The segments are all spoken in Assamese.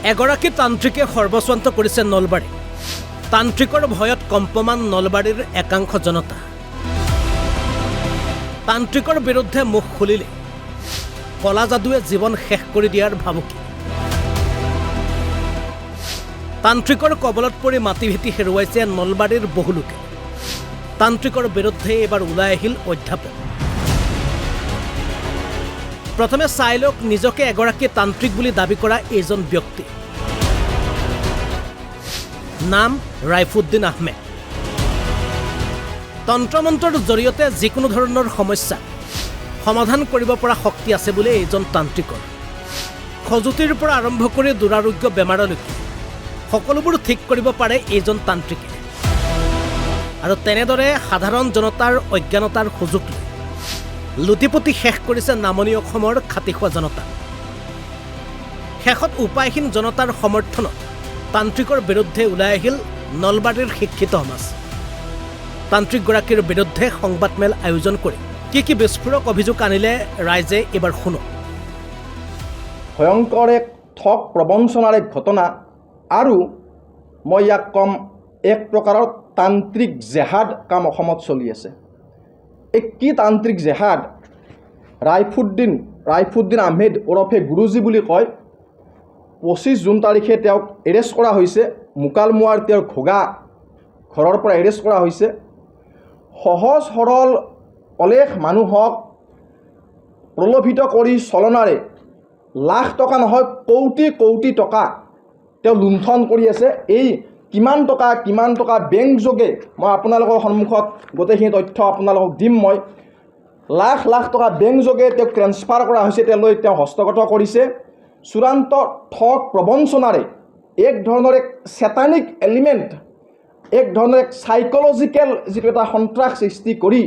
এগৰাকী তান্ত্ৰিকে সৰ্বস্বান্ত কৰিছে নলবাৰী। তান্ত্ৰিকৰ ভয়ত কম্পমান নলবাৰীৰ একাংশ জনতা। তান্ত্ৰিকৰ বিৰুদ্ধে মুখ খুলিলে কলা যাদুৱে জীৱন শেষ কৰি দিয়াৰ ভাবুকি। তান্ত্ৰিকৰ কবলত পৰি মাটি ভেটি হেৰুৱাইছে নলবাৰীৰ বহু লোকে। তান্ত্ৰিকৰ বিৰুদ্ধে এইবাৰ ওলাই আহিল অধ্যাপক। প্ৰথমে চাই লওক নিজকে এগৰাকী তান্ত্ৰিক বুলি দাবী কৰা এইজন ব্যক্তি। নাম ৰাইফুদ্দিন আহমেদ। তন্ত্ৰমন্ত্ৰৰ জৰিয়তে যিকোনো ধৰণৰ সমস্যা সমাধান কৰিব পৰা শক্তি আছে বুলি এইজন তান্ত্ৰিকৰ। খজুতিৰ পৰা আৰম্ভ কৰি দুৰাৰোগ্য বেমাৰলৈকে সকলোবোৰ ঠিক কৰিব পাৰে এইজন তান্ত্ৰিকে। আৰু তেনেদৰে সাধাৰণ জনতাৰ অজ্ঞানতাৰ সুযোগ লৈ লুটিপুটি শেষ কৰিছে নামনি অসমৰ খাটি খোৱা জনতা। শেষত উপায়হীন জনতাৰ সমৰ্থনত তান্ত্ৰিকৰ বিৰুদ্ধে ওলাই আহিল নলবাৰীৰ শিক্ষিত সমাজ। তান্ত্ৰিকগৰাকীৰ বিৰুদ্ধে সংবাদমেল আয়োজন কৰি কি বিস্ফোৰক অভিযোগ আনিলে ৰাইজে এইবাৰ শুনক। ভয়ংকৰ এক ঠগ প্ৰবঞ্চনাৰ এক ঘটনা, আৰু মই ইয়াক কম এক প্ৰকাৰৰ তান্ত্ৰিক জেহাদ কাম অসমত চলি আছে। এই কি তান্ত্ৰিক জেহাদ? ৰাইফুদ্দিন আহমেদ ওৰফে গুৰুজী বুলি কয়। 25 জুন তাৰিখে তেওঁক এৰেষ্ট কৰা হৈছে। মুকালমুৱাৰ তেওঁৰ ঘোগা ঘৰৰ পৰা এৰেষ্ট কৰা হৈছে। সহজ সৰল অলেখ মানুহক প্ৰলোভিত কৰি চলনাৰে লাখ টকা নহয় কোটি কোটি টকা তেওঁ লুণ্ঠন কৰি আছে। এই কিমান টকা বেংকযোগে মই আপোনালোকৰ সন্মুখত গোটেইখিনি তথ্য আপোনালোকক দিম। মই লাখ লাখ টকা বেংকযোগে তেওঁক ট্ৰেন্সফাৰ কৰা হৈছে, তেওঁ হস্তগত কৰিছে। চূড়ান্ত ঠগ প্ৰবঞ্চনাৰে এক ধৰণৰ এক চেটানিক এলিমেণ্ট, এক ধৰণৰ এক চাইকলজিকেল যিটো এটা সন্ত্ৰাস সৃষ্টি কৰি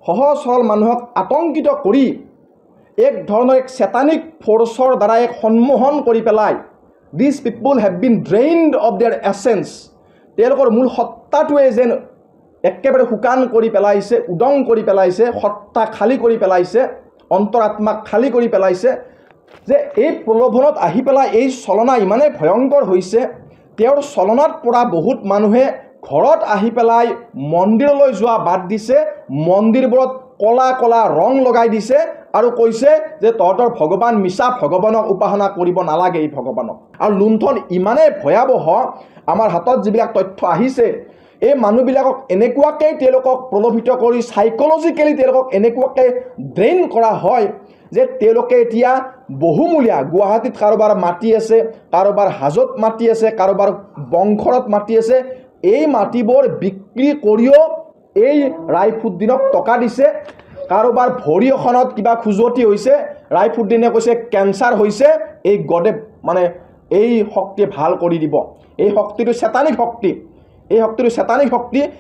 সহজ সৰল মানুহক আতংকিত কৰি এক ধৰণৰ এক চেটানিক ফ'ৰ্চৰ দ্বাৰা এক সন্মোহন কৰি পেলাই দিছ পিপুল have been ড্ৰেইনড of there essence. তেওঁলোকৰ মূল সত্তাটোৱে যেন একেবাৰে শুকান কৰি পেলাইছে, উদং কৰি পেলাইছে, সত্তা খালী কৰি পেলাইছে, অন্তৰাত্মাক খালী কৰি পেলাইছে। যে এই প্ৰলোভনত আহি পেলাই এই চলনা ইমানেই ভয়ংকৰ হৈছে, তেওঁৰ চলনাত পৰা বহুত মানুহে ঘৰত আহি পেলাই মন্দিৰলৈ যোৱা বাদ দিছে। মন্দিৰবোৰত কলা কলা ৰং লগাই দিছে আৰু কৈছে যে তহঁতৰ ভগৱান মিছা, ভগৱানক উপাসনা কৰিব নালাগে এই ভগৱানক। আৰু লুণ্ঠন ইমানেই ভয়াৱহ, আমাৰ হাতত যিবিলাক তথ্য আহিছে, এই মানুহবিলাকক এনেকুৱাকৈ তেওঁলোকক প্ৰলোভিত কৰি চাইকলজিকেলি তেওঁলোকক এনেকুৱাকৈ ড্ৰেইন কৰা হয় যে তেওঁলোকে এতিয়া বহুমূলীয়া গুৱাহাটীত কাৰোবাৰ মাটি আছে, কাৰোবাৰ হাজোত মাটি আছে, কাৰোবাৰ বংশৰত মাটি আছে। এই মাটিবোৰ বিক্ৰী কৰিও এই ৰাইফুদ্দিনক টকা দিছে। কাৰোবাৰ ভৰি এখনত কিবা খুজতি হৈছে, ৰাইফুদ্দিনে কৈছে কেঞ্চাৰ হৈছে, এই গডে মানে এই শক্তিয়ে ভাল কৰি দিব। এই শক্তিটো চেতানিক শক্তি,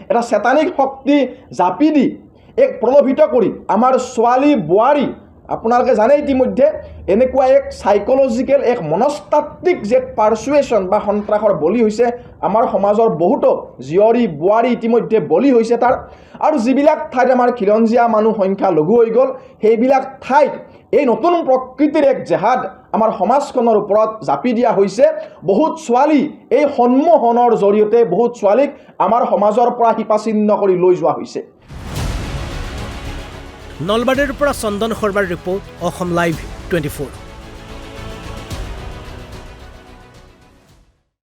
এটা চেতানিক শক্তি জাপি দি এক প্ৰলোভিত কৰি আমাৰ ছোৱালী বোৱাৰী, আপোনালোকে জানে ইতিমধ্যে এনেকুৱা এক চাইকলজিকেল এক মনস্তাত্ত্বিক যে পাৰ্চুৱেশ্যন বা সন্ত্ৰাসৰ বলি হৈছে আমাৰ সমাজৰ বহুতো জীয়ৰী বোৱাৰী ইতিমধ্যে বলি হৈছে তাৰ। আৰু যিবিলাক ঠাইত আমাৰ খিলঞ্জীয়া মানুহ সংখ্যা লঘু হৈ গ'ল, সেইবিলাক ঠাইত এই নতুন প্ৰকৃতিৰ এক জেহাদ আমাৰ সমাজখনৰ ওপৰত জাপি দিয়া হৈছে। বহুত ছোৱালী এই সন্মোহনৰ জৰিয়তে বহুত ছোৱালীক আমাৰ সমাজৰ পৰা শিপাচিন্ন কৰি লৈ যোৱা হৈছে। নলবাৰীৰ পৰা চন্দন শৰ্মাৰ ৰিপৰ্ট, অসম লাইভ 24।